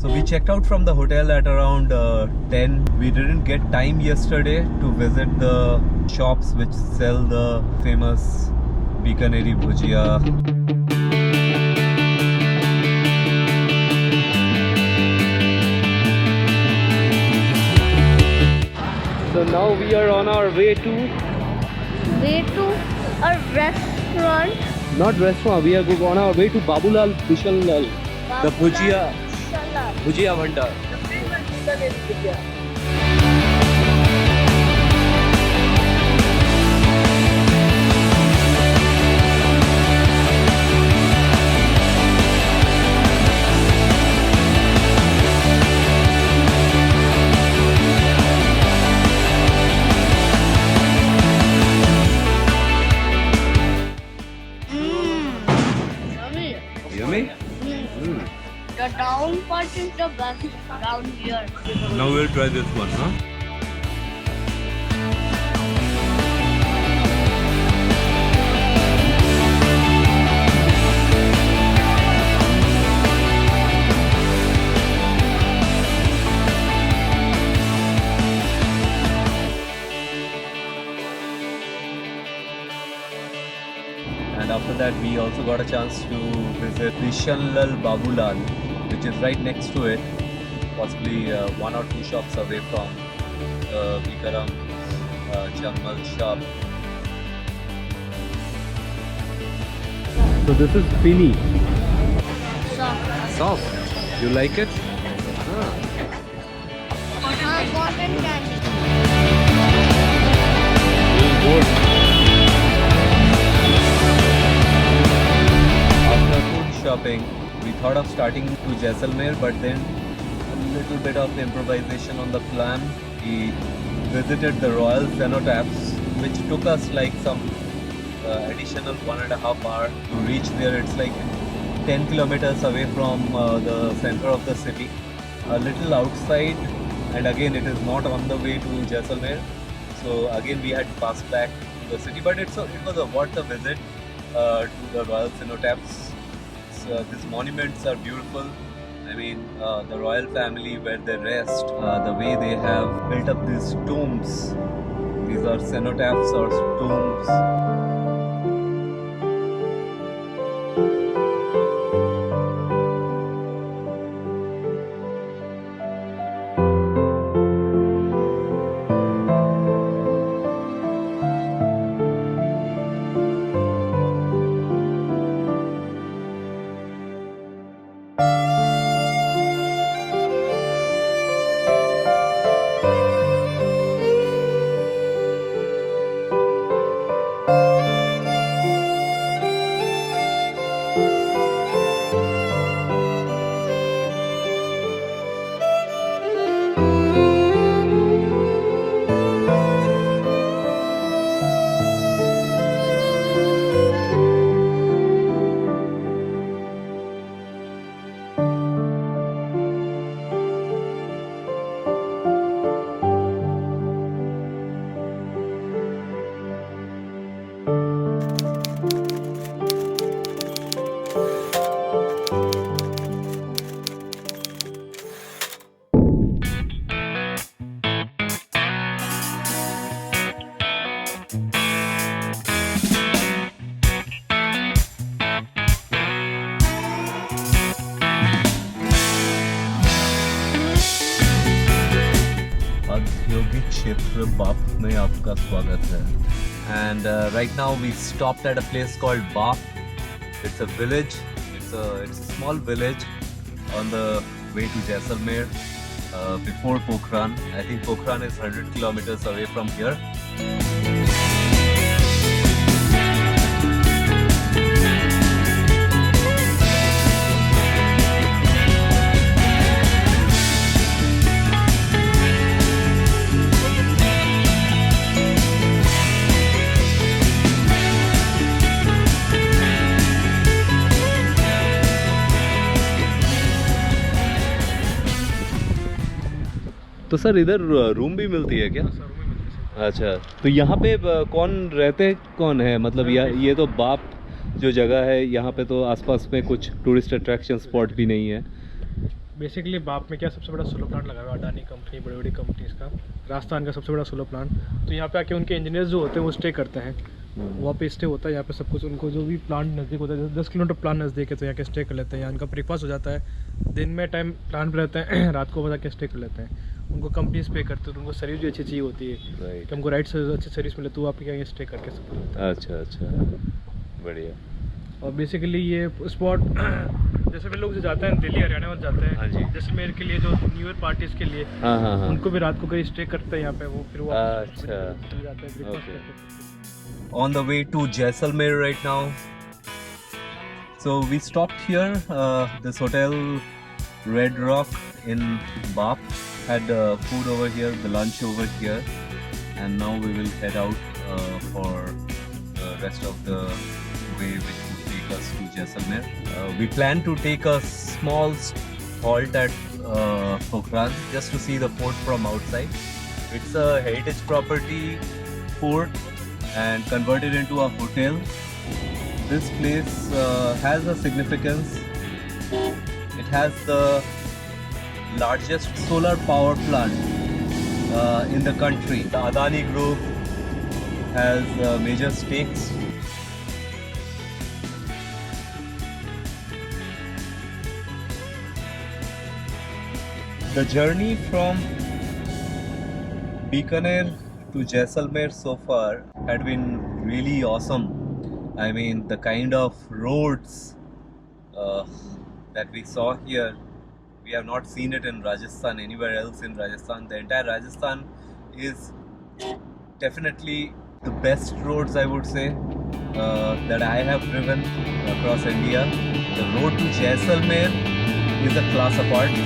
So we checked out from the hotel at around 10. We didn't get time yesterday to visit the shops which sell the famous Bikaneri bhujia. So now we are on our way to a restaurant. not restaurant. We are on our way to Babulal Bishalal, the bhujia bhandar. Yummy? The down part is the best down here. Now we'll try this one, huh? And after that, we also got a chance to visit Bishalal Babulal, which is right next to it, possibly 1 or 2 shops away from the Bikaram Jamal shop. So this is Pini. Soft. You like it? Cotton candy. After food shopping, we thought of starting to Jaisalmer, but then a little bit of improvisation on the plan. We visited the Royal Cenotaphs, which took us like some additional 1.5 hours to reach there. It's like 10 kilometers away from the center of the city, a little outside, and again it is not on the way to Jaisalmer. So again we had to pass back to the city, but it was worth a visit to the Royal Cenotaphs. These monuments are beautiful. I mean, the royal family where they rest, the way they have built up these tombs. These are cenotaphs or tombs. औद्योगिक क्षेत्र बाप में आपका स्वागत है. And right now we stopped at a place called Bap. It's a village. It's a small village on the way to Jaisalmer before Pokhran. I think Pokhran is 100 kilometers away from here. तो sir इधर room भी मिलती है क्या? अच्छा, तो यहाँ पे कौन रहते कौन है? मतलब ये तो बाप जो जगह है, यहाँ पे तो आसपास में कुछ टूरिस्ट अट्रैक्शन स्पॉट भी नहीं है. बेसिकली बाप में क्या सबसे बड़ा सोलर प्लांट लगा हुआ है अडानी कंपनी, बड़ी बड़ी कंपनीज का, राजस्थान का सबसे बड़ा सोलर प्लांट। तो यहाँ पे आके उनके इंजीनियर्स जो होते हैं वो स्टे करते हैं, वहाँ पे स्टे होता है। यहाँ पे सब कुछ उनको जो भी प्लांट नज़दीक होता है, 10 किलोमीटर प्लांट नज़दीक है तो यहाँ के स्टे कर लेते हैं। यहाँ उनका ब्रेकफास्ट हो जाता है, दिन में टाइम प्लांट पर रहते हैं, रात को बजा के स्टे कर लेते हैं। उनको कंपनीज पे करते हैं, तो उनको सर्विस भी अच्छी चाहिए होती है कि हमको राइट से अच्छी सर्विस मिले, तो आपके यहाँ स्टे करके सब कुछ। अच्छा अच्छा, बढ़िया। और बेसिकली ये स्पॉट जैसे भी लोग जो जाते हैं दिल्ली हरियाणा में जाते हैं, हाँ जी। जैसलमेर के लिए, जो न्यू ईयर पार्टीज के लिए, हाँ हाँ हाँ। उनको भी रात को कहीं स्टे करते हैं यहाँ पे, वो फिर वो अच्छा। चले जाते हैं breakfast Okay. करके। On the way to Jaisalmer right now. So we stopped here, this hotel Red Rock in Bap. Had food over here, the lunch over here, and now we will head out for the rest of the way which would take us to Jaisalmer. We plan to take a small halt at Pokhran just to see the fort from outside. It's a heritage property fort and converted into a hotel. This place has a significance. It has the largest solar power plant in the country. The Adani Group has major stakes. The journey from Bikaner to Jaisalmer so far had been really awesome. I mean, the kind of roads that we saw here, we have not seen it in Rajasthan, anywhere else in Rajasthan. The entire Rajasthan is definitely the best roads, I would say, that I have driven across India. The road to Jaisalmer is a class apart.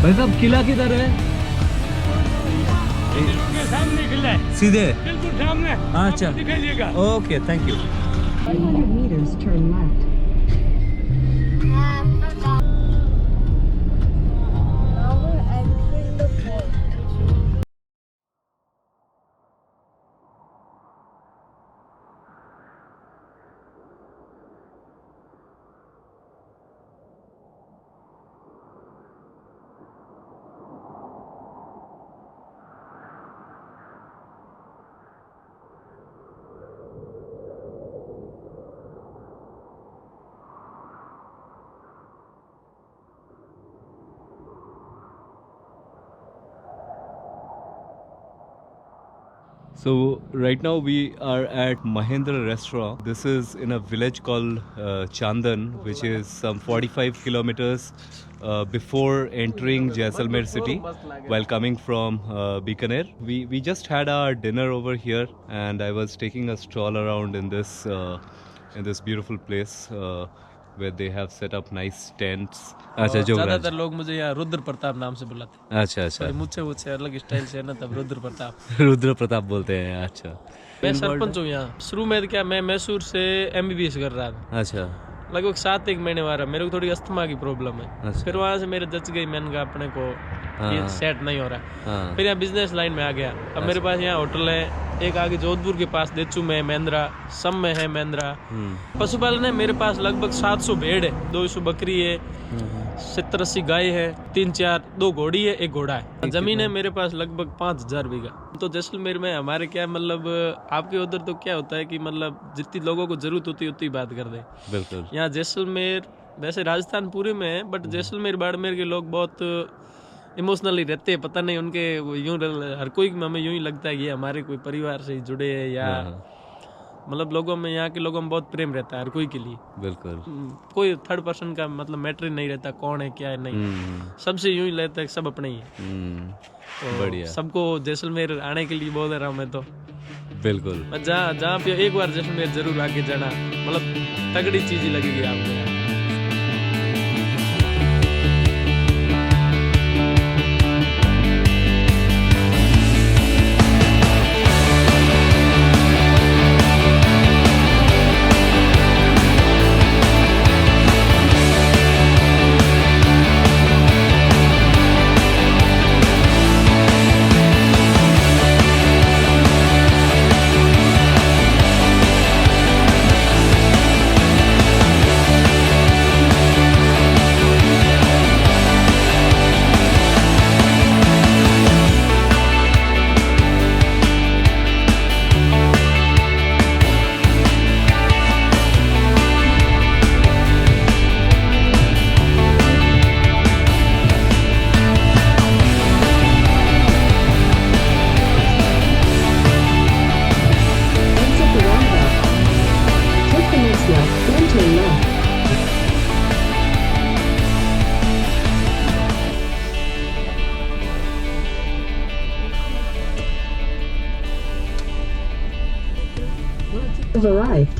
भाई साहब, किला किधर है? सामने किला है, सीधे? बिल्कुल सामने। अच्छा, दिखाई देगा। Okay, thank you. 500 meters, turn left. Now we're entering the fort. So right now we are at Mahendra Restaurant. This is in a village called Chandan, which is some 45 kilometers before entering Jaisalmer city while coming from Bikaner. We just had our dinner over here, and I was taking a stroll around in this beautiful place where they have set up nice tents. अच्छा जो ज्यादातर लोग मुझे यहाँ रुद्र प्रताप नाम से बुलाते हैं। अच्छा अच्छा मुझसे अलग स्टाइल से है ना, तब रुद्र प्रताप। रुद्र प्रताप बोलते हैं। अच्छा मैं सरपंच हूँ यहाँ। शुरू में क्या, मैं मैसूर से MBBS कर रहा था, अच्छा लगभग 7 महीने वाला। मेरे को थोड़ी अस्थमा की प्रॉब्लम है। अच्छा। फिर वहाँ से मेरे जच गई, मैंने कहा अपने को ये सेट नहीं हो रहा। हाँ फिर यहाँ बिजनेस लाइन में आ गया। अब मेरे पास यहाँ होटल है, एक आगे जोधपुर के पास देचू में महिंद्रा, सम में है महिंद्रा। पशुपालन है मेरे पास लगभग 700 भेड़ है, 200 बकरी है, 70-80 गाय है, 2 घोड़ी है, 1 घोड़ा है। जमीन है मेरे पास लगभग 5000 बीघा। तो जैसलमेर में हमारे क्या मतलब, आपके उधर तो क्या होता है कि मतलब जितनी लोगों को जरूरत होती है उतनी बात कर दे। बिल्कुल। यहाँ जैसलमेर, वैसे राजस्थान पूरे में है, बट जैसलमेर बाड़मेर के लोग बहुत इमोशनली रहते हैं। पता नहीं उनके यूं, हर कोई हमें यूं ही लगता है कि ये हमारे कोई परिवार से ही जुड़े हैं, या मतलब लोगों में, यहाँ के लोगों में बहुत प्रेम रहता है हर कोई के लिए। बिल्कुल। कोई थर्ड पर्सन का मतलब मैटर नहीं रहता, कौन है क्या है नहीं, सबसे यूं ही लगता है सब अपने ही है। तो बढ़िया। सबको जैसलमेर आने के लिए बोल रहा हूँ मैं तो। बिल्कुल। जहाँ पे एक बार जैसलमेर जरूर आके जाना, मतलब तगड़ी चीज ही लगेगी आपको यहाँ। Exit the roundabout. Take the next left, then turn left. Have arrived.